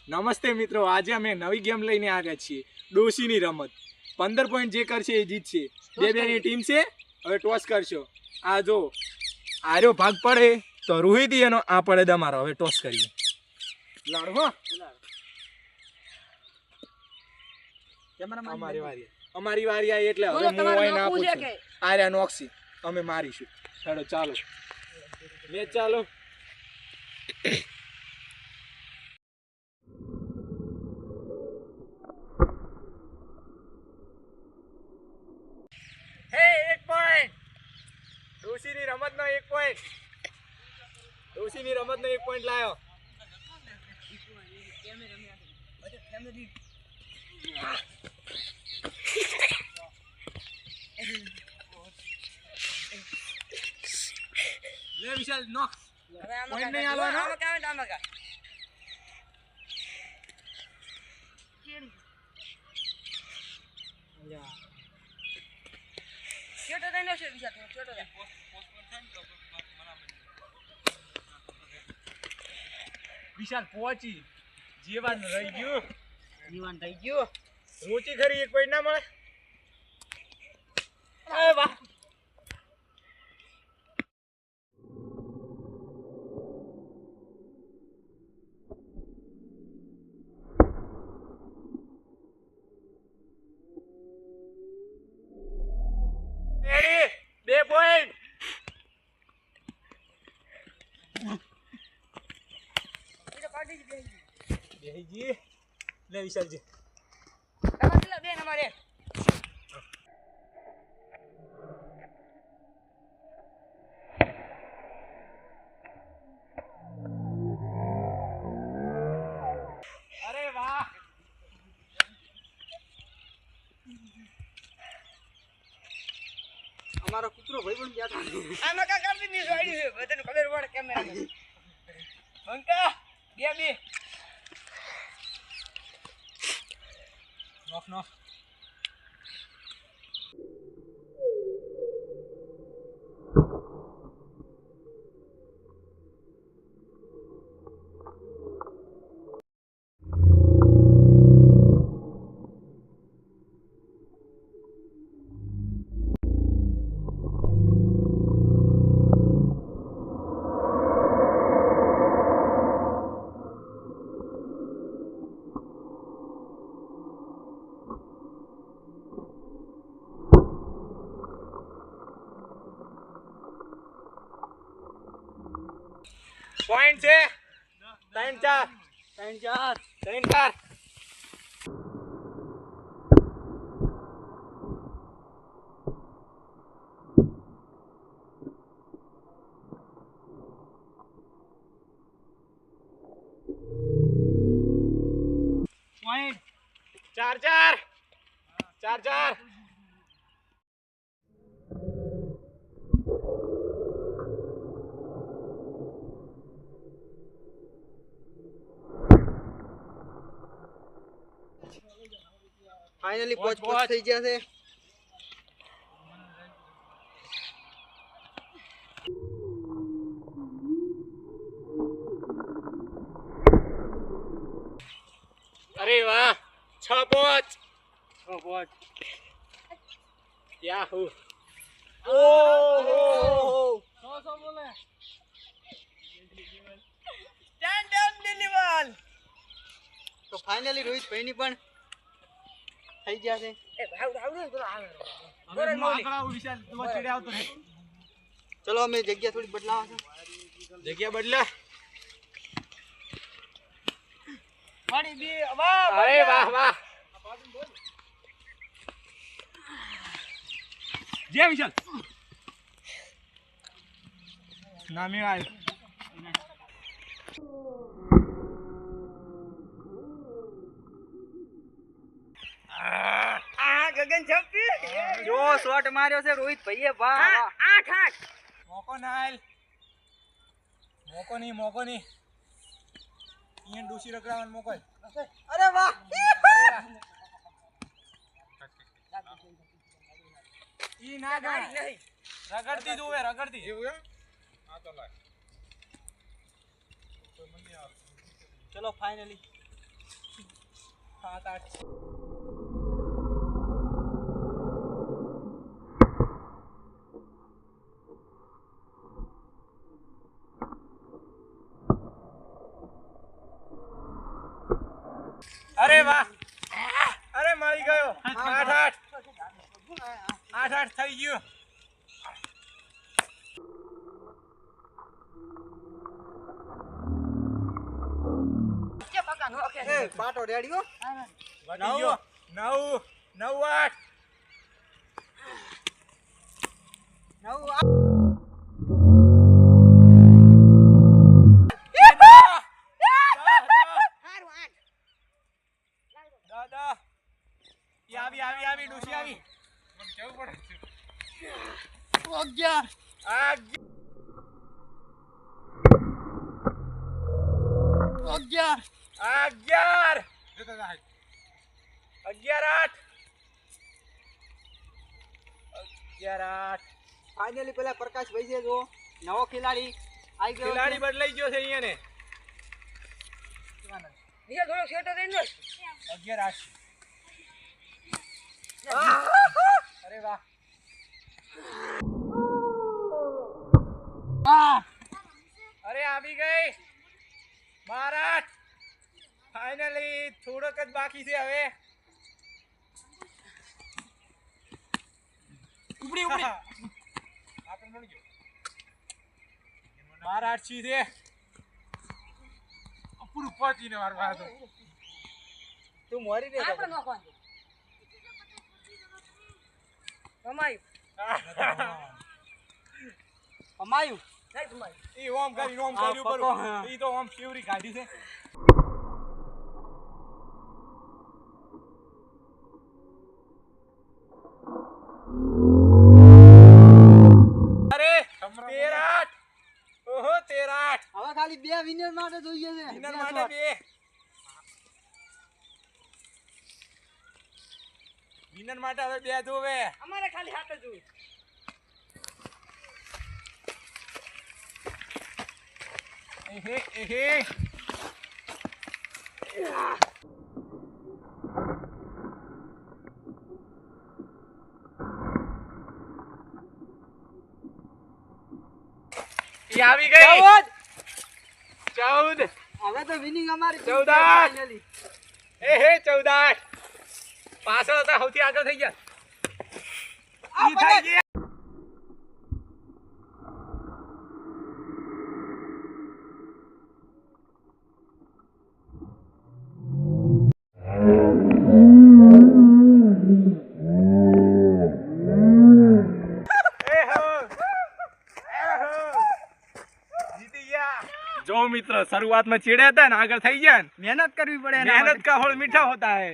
નમસ્તે મિત્રો, આજે અમે નવી ગેમ લઈને આવ્યા છીએ, ડોશીની રમત. 15 પોઈન્ટ જે કરશે એ જીતશે. બે ની ટીમ છે. હવે ટોસ કરશો. આ જો આર્યો ભાગ પડે તો રોહિત એનો, આ પડે તમારો. હવે ટોસ કરીએ. લાડો અમારી વારી આવી એટલે હવે હું હોય ના પૂછું. આર્યા નોક્સી અમે મારીશું. હેડો ચાલો મેચ ચાલો. ડોશીની રમતનો 1 પોઈન્ટ. ડોશીની રમતનો 1 પોઈન્ટ લાયો. લે વિશાલ નોક. પોઈન્ટ નહીં આવવાનો. વિશાલ પહોંચી જીવાન રહી ગયું. રૂચી ખરી 1 પોઈન્ટ ના મળે. અરે વાહ. લે વિશાલજી બે નંબર 1. અરે વાહ. અમારો કૂતરો ભાઈ પણ બેઠો. આમાં કા કરતી ની જોડી છે બધાને ખબર પડે કેમેરા બંકા બે નોક નોક. પોઈન્ટ છે 3-4. પોઈન્ટ 4-4. ફાઇનલી પોચ થઈ ગયા છે. અરે વાહ. 6-5. યાહુ. ઓહો બોલે. તો ફાઇનલી રોહિત ભાઈની પણ થઈ ગયા છે. ચલો અમે જગ્યા થોડી બદલાવા છે. જગ્યા બદલા. અરે વાહ. જય વિશાલ. ના મેળ આવ્યો. ગગન છપ્પી જો શોટ માર્યો છે રોહિત ભાઈએ. વાહ 8 મોકો નહીં અહીંયા ડોશી રગડાવાનો મોકો. અરે વાહ. ઈ ના ગાડી નહીં રગડતી જોવે રગડતી એવું એમ. હા તો લાય. ચલો ફાઇનલી 7 8 અરે વાહ અરે મળી ગયો 8 8 થઈ ગયું એ પાટો રેડી હો. વધી ગયો 9 9 8 દાદા ઈ આવી ડોસી આવી મને કેવું પડે આ 11 ફાઇનલી પેલા પ્રકાશભાઈ છે જો નવો ખેલાડી આવી ગયો. ખિલાડી બદલાઈ ગયો છે અહીંયા ને 11 8 અરે વાહ અરે આવી ગઈ 12 8 ફાઇનલી થોડોક જ બાકી છે હવે ઉપડી આપણે મળી ગયો 12 8 છી છે પૂરું પહોંચીને મારવા હતો તું મોરી દે અમાયું ઈ ઓમ કર્યું ઉપર ઈ તો ઓમ ફ્યુરી કાઢી છે અરે 13 8 ઓહો 13 8 હવે ખાલી બે વિનર માટે જોઈએ છે. વિનર માટે બે વિનર માટે હવે બે જોવે અમારે ખાલી હાથ જ જોઈએ. એહે ઈ આવી ગઈ 14 હવે તો વિનિંગ અમારી 14 ફાઇનલી. એહે 14 પાછળ હતા સૌથી આગળ થઈ ગયા ઈ થઈ ગયા જો મિત્ર શરૂઆતમાં ચીડ્યા હતા ને આગળ થઈ ગયા ને મહેનત કરવી પડે मेहनत का फल मीठा होता है